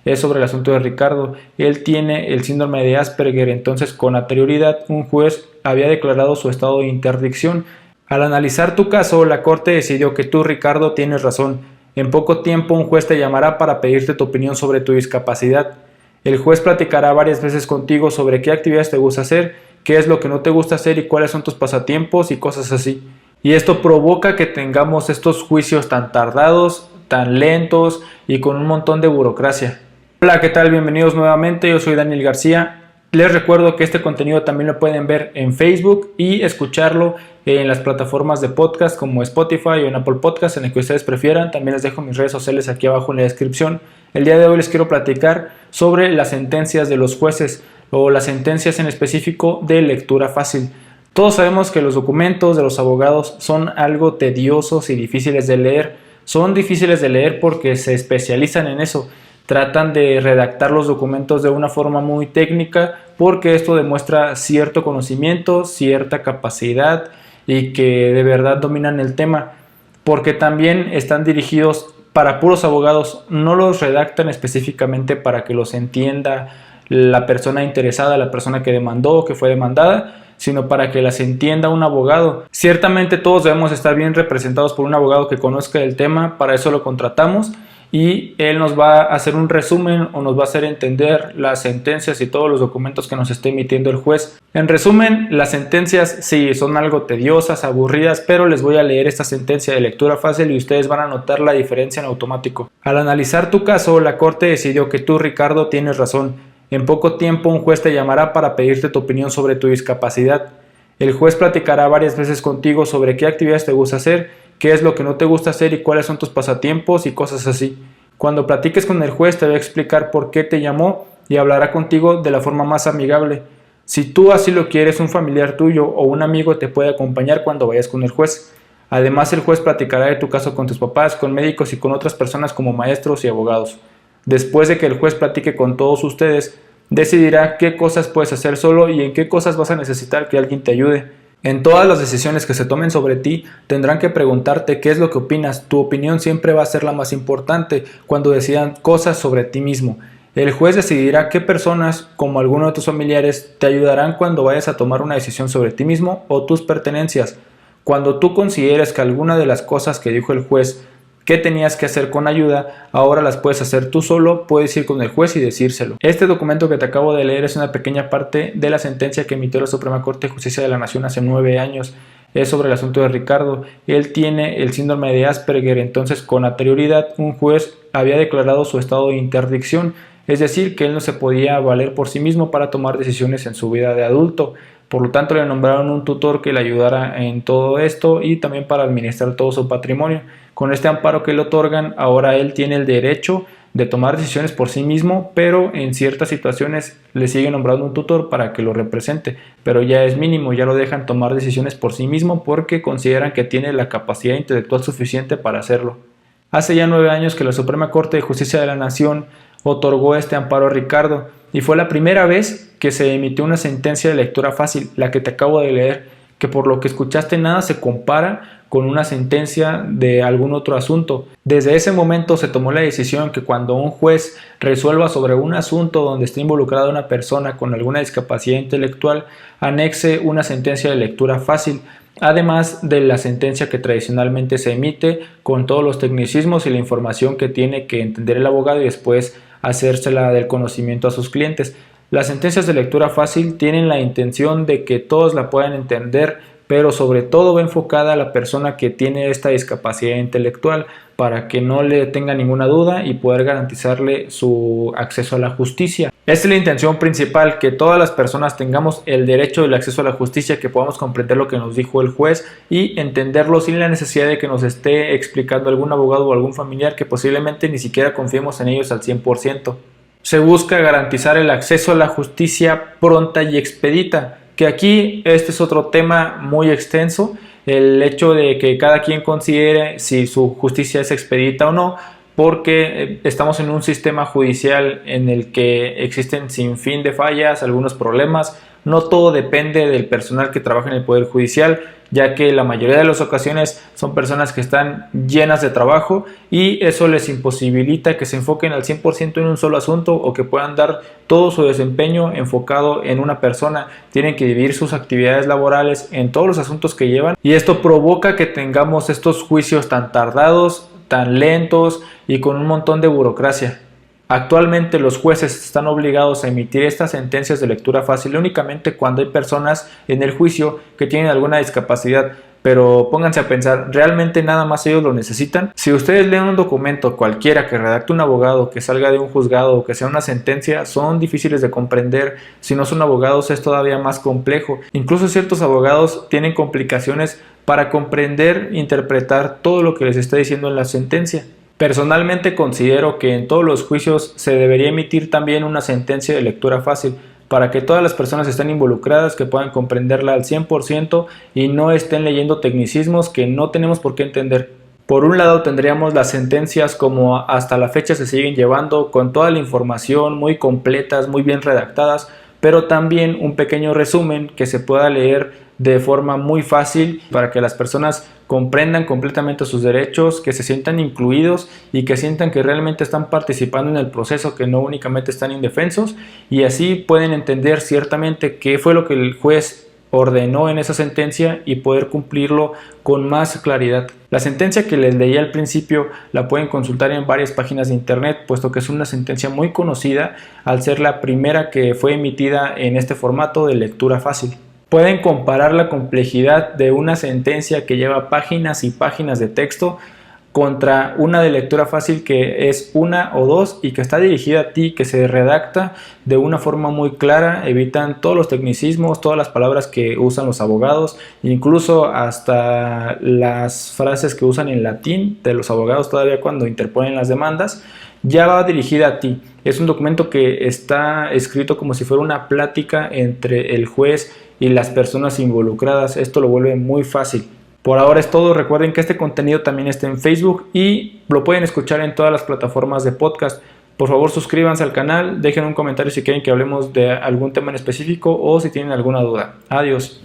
es sobre el asunto de Ricardo. Él tiene el síndrome de Asperger, entonces con anterioridad un juez había declarado su estado de interdicción. Al analizar tu caso, la corte decidió que tú, Ricardo, tienes razón. En poco tiempo un juez te llamará para pedirte tu opinión sobre tu discapacidad. El juez platicará varias veces contigo sobre qué actividades te gusta hacer, qué es lo que no te gusta hacer y cuáles son tus pasatiempos y cosas así. Y esto provoca que tengamos estos juicios tan tardados, tan lentos y con un montón de burocracia. Hola, ¿qué tal? Bienvenidos nuevamente, yo soy Daniel García. Les recuerdo que este contenido también lo pueden ver en Facebook y escucharlo en las plataformas de podcast como Spotify o en Apple Podcast, en el que ustedes prefieran. También les dejo mis redes sociales aquí abajo en la descripción. El día de hoy les quiero platicar sobre las sentencias de los jueces o las sentencias en específico de lectura fácil. Todos sabemos que los documentos de los abogados son algo tediosos y difíciles de leer. Son difíciles de leer porque se especializan en eso. Tratan de redactar los documentos de una forma muy técnica porque esto demuestra cierto conocimiento, cierta capacidad y que de verdad dominan el tema, porque también están dirigidos para puros abogados, no los redactan específicamente para que los entienda la persona interesada, la persona que demandó o que fue demandada, sino para que las entienda un abogado. Ciertamente todos debemos estar bien representados por un abogado que conozca el tema, para eso lo contratamos y él nos va a hacer un resumen o nos va a hacer entender las sentencias y todos los documentos que nos esté emitiendo el juez. En resumen, las sentencias sí son algo tediosas, aburridas, pero les voy a leer esta sentencia de lectura fácil y ustedes van a notar la diferencia en automático. Al analizar tu caso, la corte decidió que tú, Ricardo, tienes razón. En poco tiempo un juez te llamará para pedirte tu opinión sobre tu discapacidad. El juez platicará varias veces contigo sobre qué actividades te gusta hacer, qué es lo que no te gusta hacer y cuáles son tus pasatiempos y cosas así. Cuando platiques con el juez te va a explicar por qué te llamó y hablará contigo de la forma más amigable. Si tú así lo quieres, un familiar tuyo o un amigo te puede acompañar cuando vayas con el juez. Además, el juez platicará de tu caso con tus papás, con médicos y con otras personas como maestros y abogados. Después de que el juez platique con todos ustedes, decidirá qué cosas puedes hacer solo y en qué cosas vas a necesitar que alguien te ayude. En todas las decisiones que se tomen sobre ti, tendrán que preguntarte qué es lo que opinas. Tu opinión siempre va a ser la más importante cuando decidan cosas sobre ti mismo. El juez decidirá qué personas, como alguno de tus familiares, te ayudarán cuando vayas a tomar una decisión sobre ti mismo o tus pertenencias. Cuando tú consideres que alguna de las cosas que dijo el juez que tenías que hacer con ayuda, ahora las puedes hacer tú solo, puedes ir con el juez y decírselo. Este documento que te acabo de leer es una pequeña parte de la sentencia que emitió la Suprema Corte de Justicia de la Nación hace 9 años. Es sobre el asunto de Ricardo. Él tiene el síndrome de Asperger, entonces con anterioridad un juez había declarado su estado de interdicción, es decir, que él no se podía valer por sí mismo para tomar decisiones en su vida de adulto. Por lo tanto, le nombraron un tutor que le ayudara en todo esto y también para administrar todo su patrimonio. Con este amparo que le otorgan, ahora él tiene el derecho de tomar decisiones por sí mismo, pero en ciertas situaciones le sigue nombrando un tutor para que lo represente, pero ya es mínimo, ya lo dejan tomar decisiones por sí mismo porque consideran que tiene la capacidad intelectual suficiente para hacerlo. Hace ya 9 años que la Suprema Corte de Justicia de la Nación otorgó este amparo a Ricardo y fue la primera vez que se emitió una sentencia de lectura fácil, la que te acabo de leer, que por lo que escuchaste nada se compara con una sentencia de algún otro asunto. Desde ese momento se tomó la decisión que cuando un juez resuelva sobre un asunto donde esté involucrada una persona con alguna discapacidad intelectual, anexe una sentencia de lectura fácil, además de la sentencia que tradicionalmente se emite con todos los tecnicismos y la información que tiene que entender el abogado y después hacérsela del conocimiento a sus clientes. Las sentencias de lectura fácil tienen la intención de que todos la puedan entender, pero sobre todo va enfocada a la persona que tiene esta discapacidad intelectual para que no le tenga ninguna duda y poder garantizarle su acceso a la justicia. Esta es la intención principal, que todas las personas tengamos el derecho del acceso a la justicia, que podamos comprender lo que nos dijo el juez y entenderlo sin la necesidad de que nos esté explicando algún abogado o algún familiar que posiblemente ni siquiera confiemos en ellos al 100%. Se busca garantizar el acceso a la justicia pronta y expedita, que aquí este es otro tema muy extenso, el hecho de que cada quien considere si su justicia es expedita o no, porque estamos en un sistema judicial en el que existen sin fin de fallas, algunos problemas, no todo depende del personal que trabaja en el Poder Judicial, ya que la mayoría de las ocasiones son personas que están llenas de trabajo y eso les imposibilita que se enfoquen al 100% en un solo asunto o que puedan dar todo su desempeño enfocado en una persona. Tienen que dividir sus actividades laborales en todos los asuntos que llevan y esto provoca que tengamos estos juicios tan tardados, tan lentos y con un montón de burocracia. Actualmente los jueces están obligados a emitir estas sentencias de lectura fácil únicamente cuando hay personas en el juicio que tienen alguna discapacidad, pero pónganse a pensar, ¿realmente nada más ellos lo necesitan? Si ustedes leen un documento cualquiera que redacte un abogado, que salga de un juzgado o que sea una sentencia, son difíciles de comprender. Si no son abogados es todavía más complejo. Incluso ciertos abogados tienen complicaciones para comprender e interpretar todo lo que les está diciendo en la sentencia. Personalmente considero que en todos los juicios se debería emitir también una sentencia de lectura fácil para que todas las personas estén involucradas, que puedan comprenderla al 100% y no estén leyendo tecnicismos que no tenemos por qué entender. Por un lado tendríamos las sentencias como hasta la fecha se siguen llevando, con toda la información muy completas, muy bien redactadas, pero también un pequeño resumen que se pueda leer de forma muy fácil para que las personas comprendan completamente sus derechos, que se sientan incluidos y que sientan que realmente están participando en el proceso, que no únicamente están indefensos, y así pueden entender ciertamente qué fue lo que el juez ordenó en esa sentencia y poder cumplirlo con más claridad. La sentencia que les leí al principio la pueden consultar en varias páginas de internet, puesto que es una sentencia muy conocida al ser la primera que fue emitida en este formato de lectura fácil. Pueden comparar la complejidad de una sentencia que lleva páginas y páginas de texto contra una de lectura fácil que es una o dos y que está dirigida a ti, que se redacta de una forma muy clara, evitan todos los tecnicismos, todas las palabras que usan los abogados, incluso hasta las frases que usan en latín de los abogados todavía cuando interponen las demandas, ya va dirigida a ti. Es un documento que está escrito como si fuera una plática entre el juez y las personas involucradas. Esto lo vuelve muy fácil. Por ahora es todo. Recuerden que este contenido también está en Facebook y lo pueden escuchar en todas las plataformas de podcast. Por favor, suscríbanse al canal, dejen un comentario si quieren que hablemos de algún tema en específico o si tienen alguna duda. Adiós.